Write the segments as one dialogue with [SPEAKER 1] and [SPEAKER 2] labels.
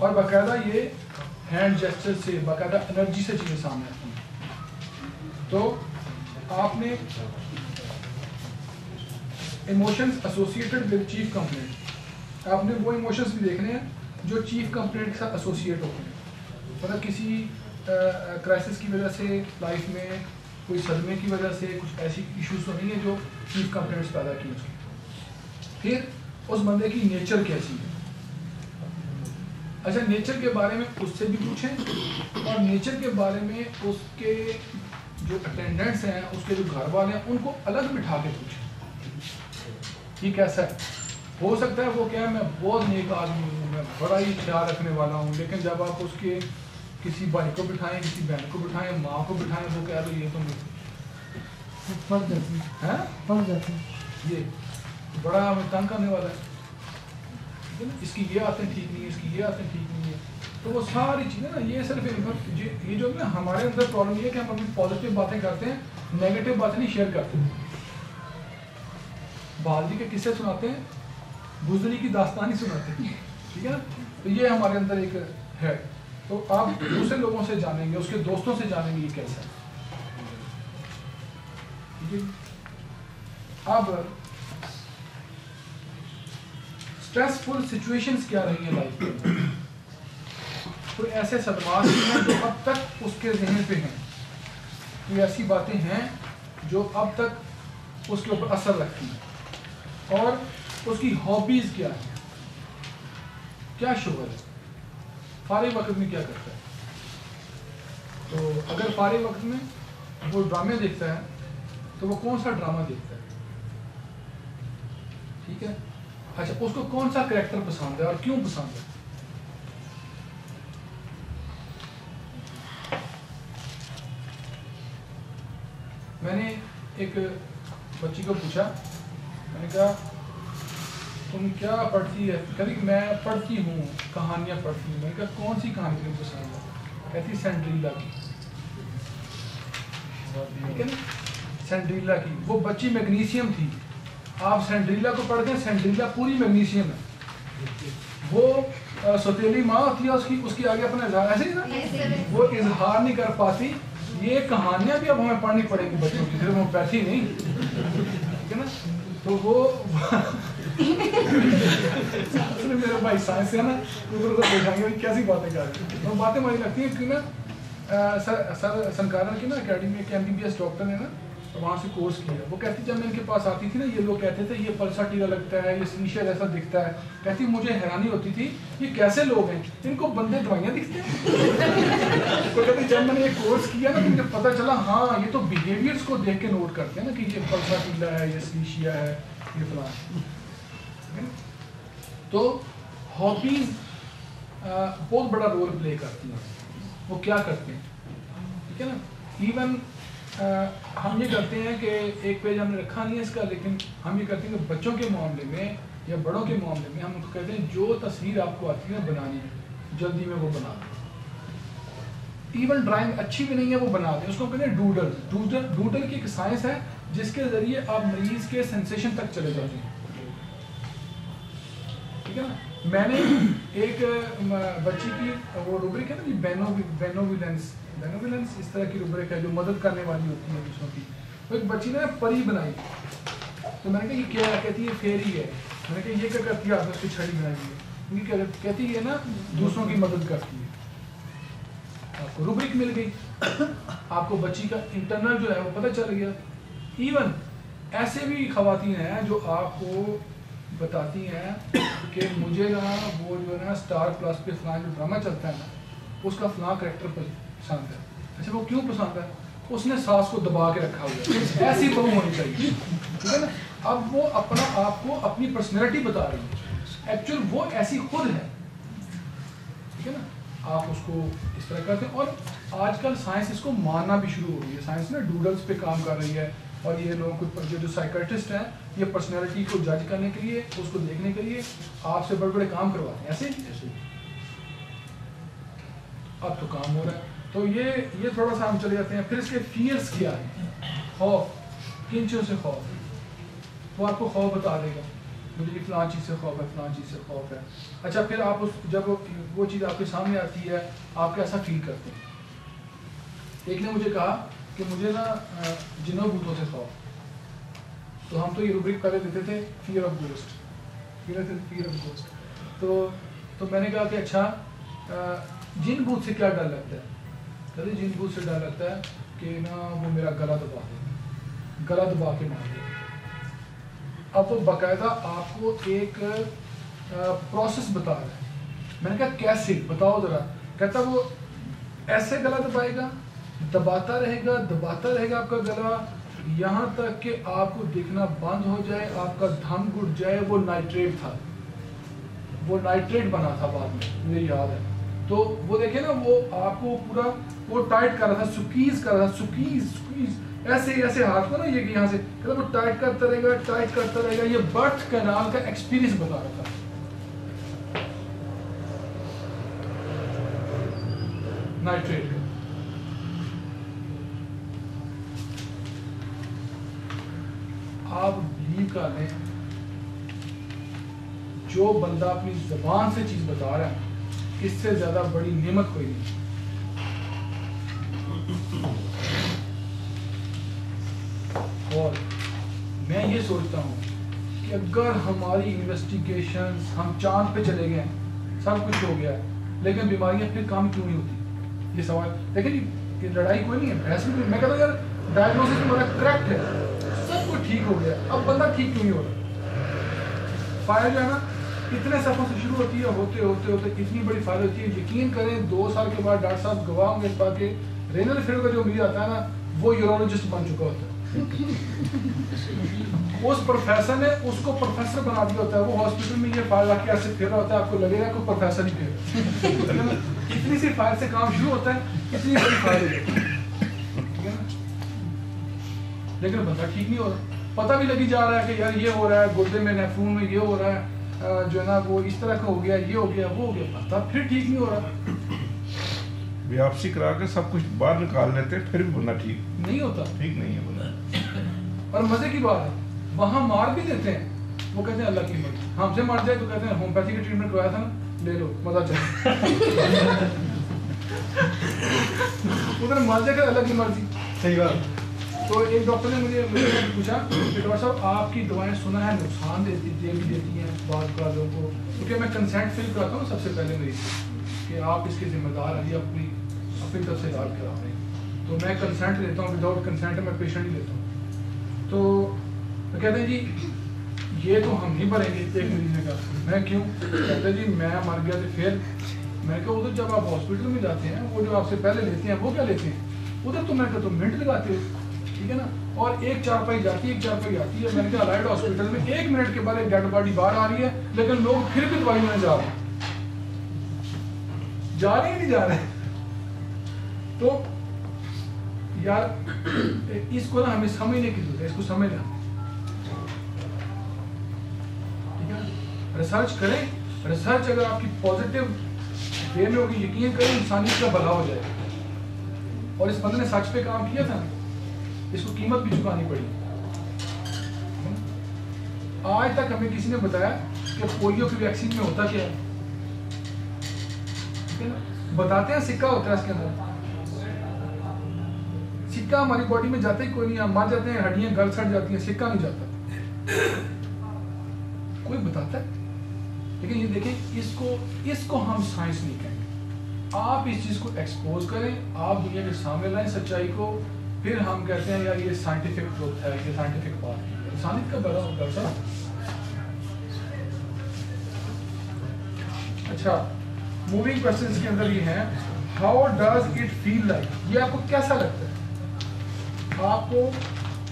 [SPEAKER 1] और बाकायदा ये हैंड जेस्चर से, बाकायदा एनर्जी से चीज़ें सामने आती हैं। तो आपने emotions associated with chief complaint, आपने वो इमोशंस भी देखने हैं जो चीफ कंप्लेंट के साथ एसोसिएट होते हैं। मतलब किसी क्राइसिस की वजह से लाइफ में कोई सदमे की वजह से कुछ ऐसी इश्यूज तो नहीं है जो चीफ कंप्लेंट्स पैदा की उसकी। फिर उस बंदे की नेचर कैसी है, अच्छा नेचर के बारे में उससे भी पूछें और नेचर के बारे में उसके जो अटेंडेंट्स हैं, उसके जो घर वाले हैं, उनको अलग बिठा के पूछें कि कैसा है। हो सकता है वो क्या है, मैं बहुत नेक आदमी हूँ, मैं बड़ा ही ख्याल रखने वाला हूँ, लेकिन जब आप उसके किसी भाई को बिठाएं, किसी बहन को बिठाएं, माँ को बिठाएं, वो कह रहे ये तो
[SPEAKER 2] पड़ जाते हैं
[SPEAKER 1] ये बड़ा हमें तंग करने वाला है, इसकी ये आदतें ठीक नहीं है, इसकी ये आदतें ठीक नहीं है। तो वो सारी चीज़ें ना, ये सिर्फ ये जो ना हमारे अंदर प्रॉब्लम ये है कि हम अपनी पॉजिटिव बातें करते हैं, नेगेटिव बातें नहीं शेयर करते। बालजी के किस्से सुनाते हैं, गुजरी की दास्तानी सुनाते हैं, ठीक है ना। तो ये हमारे अंदर एक है। तो आप दूसरे लोगों से जानेंगे, उसके दोस्तों से जानेंगे ये कैसा है, ठीक है। अब स्ट्रेसफुल सिचुएशंस क्या रही है लाइफ में, कोई ऐसे सदमात हैं जो अब तक उसके ज़हन पे हैं, कोई ऐसी बातें हैं जो अब तक उसके ऊपर असर रखती हैं, और उसकी हॉबीज़ क्या है, क्या शोहर है, फारिग वक्त में क्या करता है। तो अगर फारिग वक्त में वो ड्रामे देखता है तो वो कौन सा ड्रामा देखता है, ठीक है। अच्छा, उसको कौन सा कैरेक्टर पसंद है और क्यों पसंद है। मैंने एक बच्ची को पूछा, मैंने कहा तुम क्या पढ़ती है, कभी मैं पढ़ती हूँ, कहानियाँ पढ़ती हूँ। मैंने कहा कौन सी कहानी तुम्हें पसंद है, कहती सेंड्रीला की, ठीक है ना, सेंड्रीला की। वो बच्ची मैग्नीशियम थी, आप सेंड्रीला को पढ़ते हैं, सेंड्रीला पूरी मैग्नीशियम है। वो सौतेली माँ होती है, उसकी आगे अपना इजहार ऐसे ही ना, वो इजहार नहीं कर पाती। ये कहानियाँ भी अब हमें पढ़नी पड़ेगी बच्चों की, सिर्फ होम्योपैथी नहीं, ठीक है ना। तो वो मेरे भाई साइंस है ना, तो देखेंगे कैसी बातें कर रहे हैं। तो बातें मुझे लगती हैं कि ना सर संकारन की ना अकेडमी के MBBS डॉक्टर ने ना वहाँ से कोर्स किया। वो कहती जब मैं इनके पास आती थी ना, ये लोग कहते थे ये पल्सा टीका लगता है, ये शीशे जैसा दिखता है। कहती मुझे हैरानी होती थी ये कैसे लोग हैं, इनको बंदे दवाइयाँ दिखते हैं। तो कहती जब मैंने ये कोर्स किया ना तो मुझे पता चला हाँ ये तो बिहेवियर्स को देख के नोट करते हैं ना कि ये पल्सा टीला है, ये शीशिया है, ये फलां। तो हॉबीज बहुत बड़ा रोल प्ले करती हैं। वो क्या करते हैं, ठीक है ना। इवन हम ये करते हैं कि एक पेज हमने रखा नहीं है इसका, लेकिन हम ये करते हैं कि बच्चों के मामले में या बड़ों के मामले में हम उनको कहते हैं जो तस्वीर आपको आती है बनानी है जल्दी में वो बना दें। इवन ड्राइंग अच्छी भी नहीं है वो बना दें, उसको कहते हैं डूडल। डूडल की एक साइंस है जिसके जरिए आप मरीज के सेंसेशन तक चले जाते हैं, ठीक है ना। मैंने एक बच्ची की वो रूब्रिक है ना बेनोविलेंस इस तरह की रूब्रिक है जो मदद करने वाली होती है दूसरों की। तो एक बच्ची ने परी बनाई, तो मैंने कहा ये क्या है, कहती है फेरी है। मैंने कहा ये क्या करती है, आपने उसकी छड़ी बनाई हुई है, कहती है ना दूसरों की मदद करती है। आपको रूब्रिक मिल गई, आपको बच्ची का इंटरनल जो है वो पता चल गया। इवन ऐसे भी खवातीन हैं जो आपको बताती हैं कि मुझे ना वो जो है ना स्टार प्लस पे फलां जो ड्रामा चलता है ना उसका फलां करेक्टर पसंद है। अच्छा वो क्यों पसंद है, उसने सास को दबा के रखा हुआ है, ऐसी बहू होनी चाहिए, ठीक है ना। अब वो अपना आपको अपनी पर्सनैलिटी बता रही है, एक्चुअल वो ऐसी खुद है, ठीक है ना। आप उसको इस तरह करते हैं। और आजकल साइंस इसको मानना भी शुरू हो रही है, साइंस ना डूडल्स पे काम कर रही है। और ये लोगों को जो साइकियाट्रिस्ट हैं ये पर्सनैलिटी को जज करने के लिए, उसको देखने के लिए आपसे बड़े बड़े काम करवाते हैं ऐसे। अब तो काम हो रहा है। तो ये थोड़ा सा हम चले जाते हैं। फिर इसके फियर्स क्या है, खौफ, किन चीज़ों से खौफ, वो आपको खौफ बता देगा। मुझे ये फ़लाँ चीज़ से खौफ है, फ़लाँ चीज़ से खौफ है। अच्छा, फिर आप उस जब वो चीज़ आपके सामने आती है, आप कैसा फील करते हैं? एक ने मुझे कहा कि मुझे ना जिन्नों भूतों से खौफ। तो हम तो ये रूब्रिक पहले देते थे, fear of ghost, fear of ghost. तो मैंने कहा कि अच्छा, जिन भूत से क्या डर लगता है? कहते जिन भूत से डर लगता है कि ना वो मेरा गला दबा दे, गला दबा के मार दे। अब वो बाकायदा आपको एक प्रोसेस बता रहा है। मैंने कहा कैसे, बताओ ज़रा। कहता वो ऐसे गला दबाएगा, दबाता रहेगा आपका गला, यहाँ तक कि आपको दिखना बंद हो जाए, आपका दम घुट जाए। वो नाइट्रेट था, वो नाइट्रेट बना था बाद में, मुझे याद है। तो वो देखे ना, वो आपको पूरा वो टाइट कर रहा था, सुकीज कर रहा था, सुकीज ऐसे हाथ को ना, ये यहाँ से वो टाइट करता रहेगा। ये बर्थ कैनाल का एक्सपीरियंस बता रहा था। नाइट्रेट का। आप बिलीव कर लें, जो बंदा अपनी जबान से चीज बता रहा है, इससे ज्यादा बड़ी नेमत कोई नहीं। और मैं ये सोचता हूँ कि अगर हमारी इन्वेस्टिगेशंस, हम चांद पे चले गए, सब कुछ हो गया है, लेकिन बीमारियां फिर काम क्यों नहीं होती? ये सवाल। लेकिन ये लड़ाई कोई नहीं है, बहस भी। मैं कहता हूँ यार, डायग्नोसिस हमारा करेक्ट है, सब कुछ ठीक हो गया, अब बंदा ठीक क्यों नहीं हो रहा? फायर जो है ना, इतने सफों से शुरू होती है, होते इतनी बड़ी फायर होती है। यकीन करें 2 साल के बाद डॉक्टर साहब गवाह होंगे इस बात के, रेनल फेल का जो मरीज आता है ना, वो यूरोलॉजिस्ट बन चुका होता है। उस प्रोफेसर ने उसको प्रोफेसर बना दिया होता है। वो हॉस्पिटल में ये फायर आके ऐसे फिर रहा होता है, आपको लगेगा कोई प्रोफेसर ही फिर। इतनी सी फायर से काम शुरू होता है, इतनी बड़ी फायर हो जाती है, लेकिन बंदा ठीक नहीं हो रहा। पता भी लगी जा रहा है कि यार ये हो रहा है, गुर्दे में, नेफ्रून में ये हो रहा है, जो है ना वो इस तरह का हो गया, ये हो गया, वो हो गया, पता फिर ठीक नहीं हो रहा।
[SPEAKER 3] बियाप्सी करा के सब कुछ बाहर निकाल लेते हैं, फिर भी बंदा ठीक
[SPEAKER 1] नहीं होता,
[SPEAKER 3] ठीक नहीं है बंदा।
[SPEAKER 1] और मजे की बात है, वहां मार भी देते हैं, वो कहते हैं अल्लाह की मर्जी। हमसे मर जाए तो कहते हैं होम्योपैथी का ट्रीटमेंट करवाया था ना, ले लो, मजा चले। उधर मर जाएगा, अल्लाह की मर्जी।
[SPEAKER 2] सही बात।
[SPEAKER 1] तो एक डॉक्टर ने मुझे पूछा कि डॉक्टर साहब, आपकी दवाएं सुना है नुकसान देती हैं बाद लोगों को, क्योंकि मैं कंसेंट फिल कराता हूँ सबसे पहले मरीज कि आप इसके जिम्मेदार हैं, अपनी तरफ से इलाज करा रहे हैं। तो मैं कंसेंट लेता हूँ, विदाउट कंसेंट मैं पेशेंट ही लेता हूँ। तो कहते हैं जी ये तो हम नहीं भरेंगे, एक मरीज ने कहा। मैं क्यों? कहते जी मैं मर गया तो फिर। मैं कहा उधर जब आप हॉस्पिटल में जाते हैं, वो जो आपसे पहले लेते हैं वो क्या लेते हैं? उधर तो मैं कहता हूँ मिनट लगाते हो, ठीक है ना, और एक चारपाई जाती है, एक चारपाई आती है। मैंने कहा अलाइड हॉस्पिटल में 1 मिनट के बाद एक डेड बॉडी बाहर आ रही है, लेकिन लोग फिर भी दवाई में जा रहे हैं, जा रहे ही नहीं जा रहे। तो यार इसको ना हमें समझने की जरूरत है, इसको समझना, ठीक है। रिसर्च करें, रिसर्च अगर आपकी पॉजिटिव वे में होगी, यकीन करें इंसानियत का भला हो जाएगा। और इस बंदे ने सच पे काम किया था, इसको कीमत भी चुकानी पड़ी। आज तक हमें किसी ने बताया कि पोलियो की वैक्सीन में होता क्या है, ठीक है ना? बताते हैं सिक्का होता है इसके अंदर, सिक्का हमारी बॉडी में जाता ही कोई नहीं, हम मर जाते हैं, हड्डियां गल सड़ जाती हैं, सिक्का नहीं जाता, कोई बताता है। लेकिन ये देखें, इसको हम साइंस नहीं कहेंगे। आप इस चीज को एक्सपोज करें, आप दुनिया के सामने लाएं सच्चाई को, फिर हम कहते हैं यार ये साइंटिफिक ट्रुथ है, ये साइंटिफिक बात है। इंसानियत का बड़ा होगा सर। अच्छा, मूविंग क्वेश्चंस के अंदर ये है, how does it feel like? ये आपको कैसा लगता है, आपको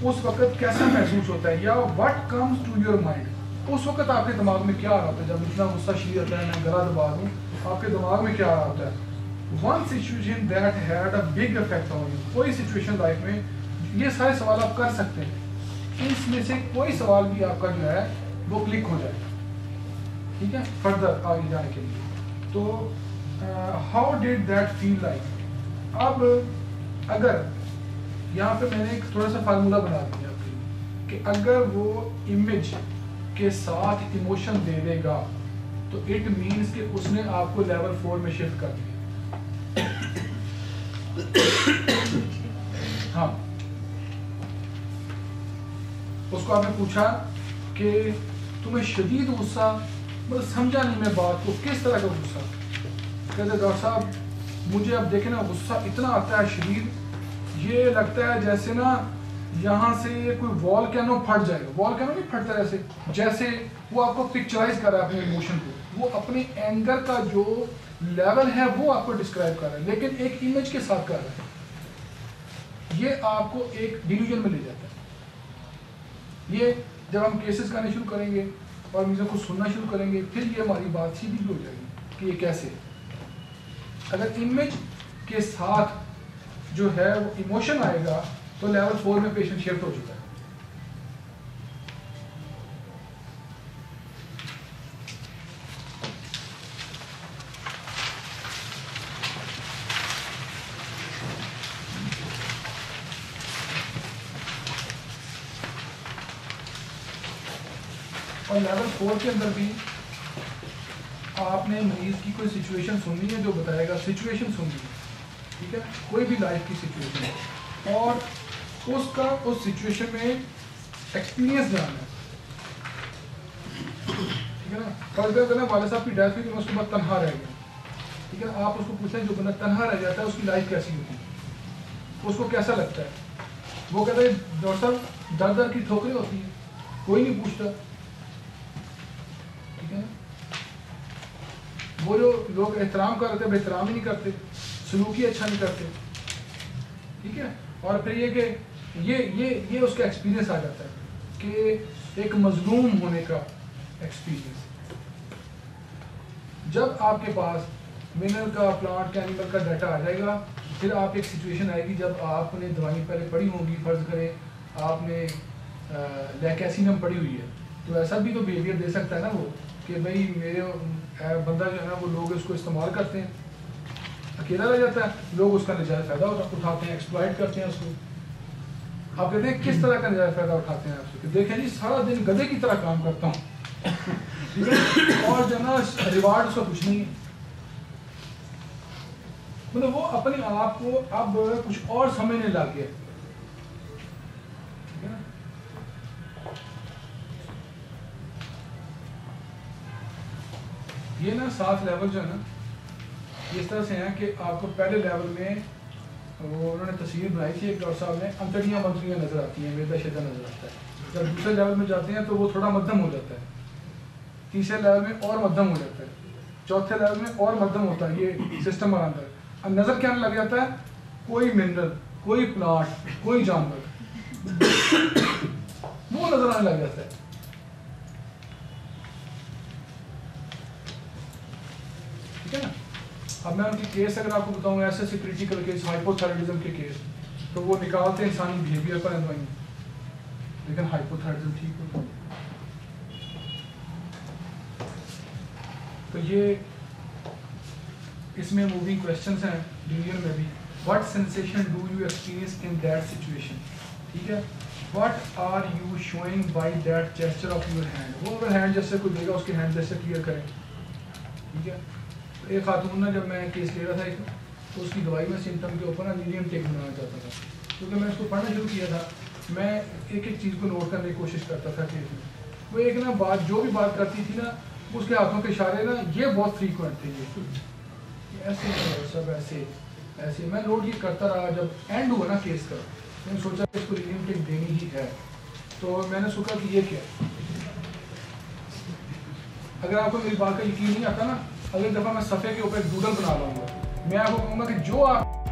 [SPEAKER 1] उस वक्त कैसा महसूस होता है, या what comes to your mind? उस वक्त आपके दिमाग में क्या आ रहा होता है जब इतना गुस्सा शरीर आता है, मैं गला दबा दूं, आपके दिमाग में क्या आ रहा होता है? One situation that had a big effect on you. कोई सिचुएशन लाइफ में, ये सारे सवाल आप कर सकते हैं, इसमें से कोई सवाल भी आपका जो है वो क्लिक हो जाए, ठीक है, फर्दर आगे जाने के लिए। तो how did that feel like? अब अगर यहाँ पे मैंने एक थोड़ा सा फार्मूला बना दिया आपके लिए कि अगर वो इमेज के साथ इमोशन दे देगा तो इट मीन्स कि उसने आपको लेवल 4 में शिफ्ट कर दिया। हाँ, उसको आपने पूछा कि तुम्हें शदीद गुस्सा, मतलब समझा नहीं मैं बात को, किस तरह का गुस्सा? कहते डॉक्टर साहब मुझे अब देखे ना गुस्सा इतना आता है शदीद, ये लगता है जैसे ना यहाँ से कोई वॉल्केनो फट जाएगा। वॉल्केनो नहीं फटता ऐसे, जैसे वो आपको पिक्चराइज कर रहा है अपने इमोशन को, वो अपने एंगर का जो लेवल है वो आपको डिस्क्राइब कर रहा है, लेकिन एक इमेज के साथ कर रहा है। ये आपको एक डिल्यूजन में ले जाता है। ये जब हम केसेस करने शुरू करेंगे और म्यूजिक को सुनना शुरू करेंगे, फिर ये हमारी बात सीधी भी हो जाएगी कि ये कैसे। अगर इमेज के साथ जो है वो इमोशन आएगा तो लेवल 4 में पेशेंट शिफ्ट हो चुका है। और लेवल 4 के अंदर भी आपने मरीज की कोई सिचुएशन सुननी है जो बताएगा, सिचुएशन सुननी है, ठीक है, कोई भी लाइफ की सिचुएशन है, और उसका उस सिचुएशन में एक्सपीरियंस जानना है, ठीक है ना। फर्ज अगर ना वाले साहब की डेथ हुई तो उसके बाद तनहा रह गया, ठीक है, आप उसको पूछें जो बंदा तनहा रह जाता है उसकी लाइफ कैसी होती है, उसको कैसा लगता है? वो कहता है डॉक्टर साहब दर दर की ठोकरें होती हैं, कोई नहीं पूछता, ठीक है ना। वो जो लोग एहतराम करते हैं एहतराम ही नहीं करते, सलूक ही अच्छा नहीं करते, ठीक है। और फिर ये कि ये उसका एक्सपीरियंस आ जाता है कि एक मजलूम होने का एक्सपीरियंस। जब आपके पास मिनरल का, प्लांट का, एनिमल का डाटा आ जाएगा, फिर आप एक सिचुएशन आएगी जब आपने दवाई पहले पढ़ी होंगी, फर्ज करें आपने लैकेसिनम पढ़ी हुई है, तो ऐसा भी तो बिहेवियर दे सकता है ना वो कि भाई मेरे बंदा जो है ना वो लोग उसको इस्तेमाल करते हैं, अकेला रह जाता है, लोग उसका नजायज़ फ़ायदा उठाते हैं, एक्सप्लॉइट करते हैं उसको। आप कहते हैं किस तरह का नजायज़ फ़ायदा उठाते हैं आपसे? देखें जी सारा दिन गधे की तरह काम करता हूँ, ठीक है, और जो ना रिवार्ड उसका कुछ नहीं है, मतलब वो अपने आप को अब कुछ और समझने लग गया, ठीक है ना। ये ना 7 लेवल जो है ना इस तरह से हैं कि आपको पहले लेवल में वो उन्होंने तस्वीर बनाई थी एक डॉक्टर साहब ने, अंतड़ियाँ मंतड़ियाँ नजर आती हैं, वेदा शेदा नजर आता है। जब दूसरे लेवल में जाते हैं तो वो थोड़ा मध्यम हो जाता है, तीसरे लेवल में और मध्यम हो जाता है, चौथे लेवल में और मध्यम होता है, ये सिस्टम हमारे अंदर। अब नजर क्या लग जाता है? कोई मिनरल, कोई प्लांट, कोई जानवर, वो नजर आने लग जाता है, ठीक है ना। अब मैं उनके केस अगर आपको बताऊं, ऐसे क्रिटिकल केस, हाइपोथायराइडिज्म के केस, तो वो निकालते हैं इंसानी बिहेवियर पर दवाई, लेकिन हाइपोथायराइडिज्म ठीक होता है। तो ये इसमें मूविंग क्वेश्चंस हैं डिवीजन में भी। What sensation do you experience in that situation, ठीक है। What are you showing by that gesture of your hand, वो अगर हैंड जैसे कोई देगा उसके हैंड जैसे क्लियर करें, ठीक है। तो एक खातून ना जब मैं केस ले रहा था एक, तो उसकी दवाई में सिम्टम के ऊपर ना मीडियम टेक बनाना चाहता था, क्योंकि मैं उसको पढ़ना शुरू किया था, मैं एक एक चीज़ को नोट करने की कोशिश करता था केस में। वो एक ना बात जो भी बात करती थी ना, उसके हाथों के इशारे ना ये बहुत फ्रीक्वेंट थे, ये ऐसे सब ऐसे ऐसे। मैं नोट ये करता रहा, जब एंड हुआ ना केस का, मैंने सोचा कि इसको मीडियम टेक देनी ही है, तो मैंने सोचा कि ये क्या। अगर आपको मेरी बात का यकीन नहीं आता ना, अगली दफ़ा मैं सफ़े के ऊपर एक डूडल बना लूँगा, मैं आपको कहूँगा कि जो आप